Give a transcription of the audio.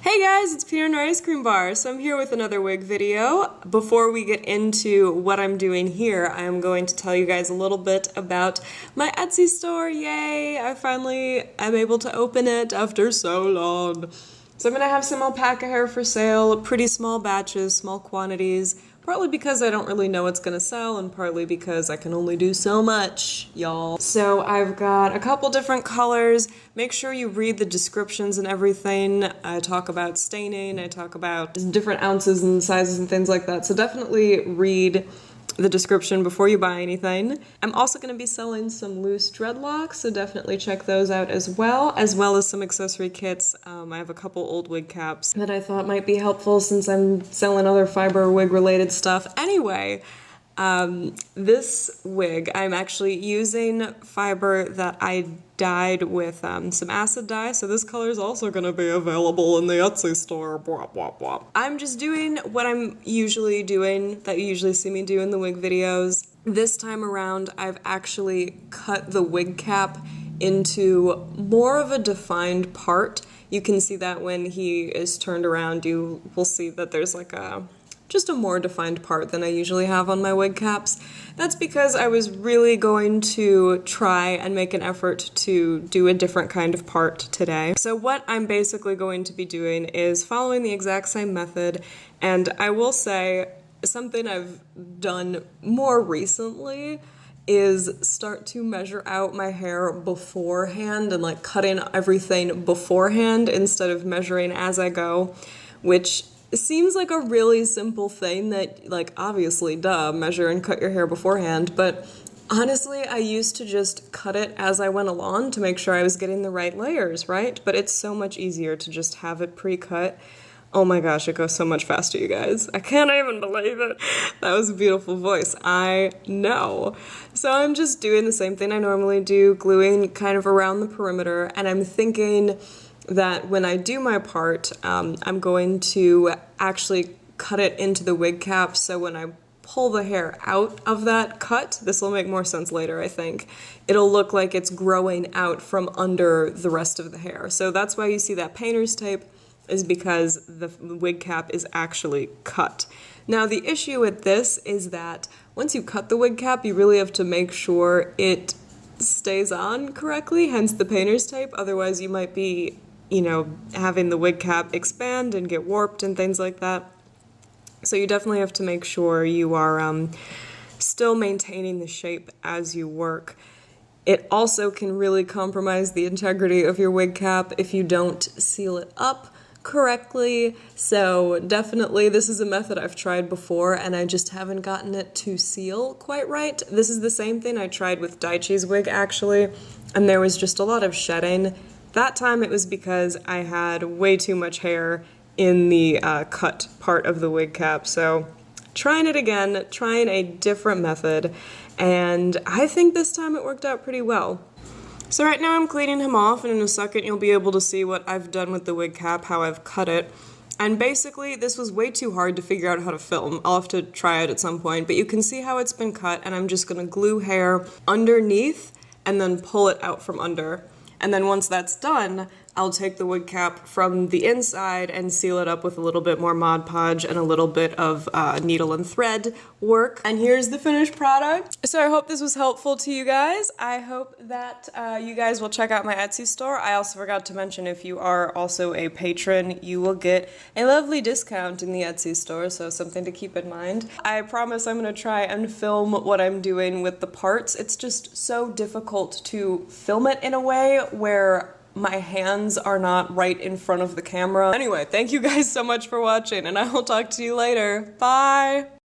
Hey guys, it's Peanut and Ice Cream Bar. So I'm here with another wig video. Before we get into what I'm doing here, I am going to tell you guys a little bit about my Etsy store. Yay! I finally am able to open it after so long. So I'm gonna have some alpaca hair for sale, pretty small batches, small quantities, partly because I don't really know what's gonna sell and partly because I can only do so much, y'all. So I've got a couple different colors. Make sure you read the descriptions and everything. I talk about staining, I talk about different ounces and sizes and things like that. So definitely read the description before you buy anything. I'm also going to be selling some loose dreadlocks, so definitely check those out as well as some accessory kits. I have a couple old wig caps that I thought might be helpful since I'm selling other fiber wig related stuff. Anyway, this wig, I'm actually using fiber that I dyed with some acid dye, so this color is also going to be available in the Etsy store. Blah, blah, blah. I'm just doing what I'm usually doing, that you usually see me do in the wig videos. This time around, I've actually cut the wig cap into more of a defined part. You can see that when he is turned around, you will see that there's like just a more defined part than I usually have on my wig caps. That's because I was really going to try and make an effort to do a different kind of part today. So what I'm basically going to be doing is following the exact same method, and I will say something I've done more recently is start to measure out my hair beforehand and like cutting everything beforehand instead of measuring as I go, which it seems like a really simple thing that, like, obviously, duh, measure and cut your hair beforehand, but honestly, I used to just cut it as I went along to make sure I was getting the right layers, right? But it's so much easier to just have it pre-cut. Oh my gosh, it goes so much faster, you guys. I can't even believe it. That was a beautiful voice. I know. So I'm just doing the same thing I normally do, gluing kind of around the perimeter, and I'm thinking that when I do my part, I'm going to actually cut it into the wig cap, so when I pull the hair out of that cut, this will make more sense later, I think, it'll look like it's growing out from under the rest of the hair. So that's why you see that painter's tape, is because the wig cap is actually cut. Now the issue with this is that once you cut the wig cap, you really have to make sure it stays on correctly, hence the painter's tape, otherwise you might be having the wig cap expand and get warped and things like that. So you definitely have to make sure you are still maintaining the shape as you work. It also can really compromise the integrity of your wig cap if you don't seal it up correctly. So definitely this is a method I've tried before and I just haven't gotten it to seal quite right. This is the same thing I tried with Daichi's wig actually, and there was just a lot of shedding. That time it was because I had way too much hair in the cut part of the wig cap. So trying it again, trying a different method, and I think this time it worked out pretty well. So right now I'm cleaning him off, and in a second you'll be able to see what I've done with the wig cap, how I've cut it. And basically this was way too hard to figure out how to film. I'll have to try it at some point, but you can see how it's been cut, and I'm just gonna glue hair underneath and then pull it out from under. And then once that's done, I'll take the wig cap from the inside and seal it up with a little bit more Mod Podge and a little bit of needle and thread work. And here's the finished product. So I hope this was helpful to you guys. I hope that you guys will check out my Etsy store. I also forgot to mention, if you are also a patron, you will get a lovely discount in the Etsy store, so something to keep in mind. I promise I'm going to try and film what I'm doing with the parts. It's just so difficult to film it in a way where my hands are not right in front of the camera. Anyway, thank you guys so much for watching, and I will talk to you later. Bye!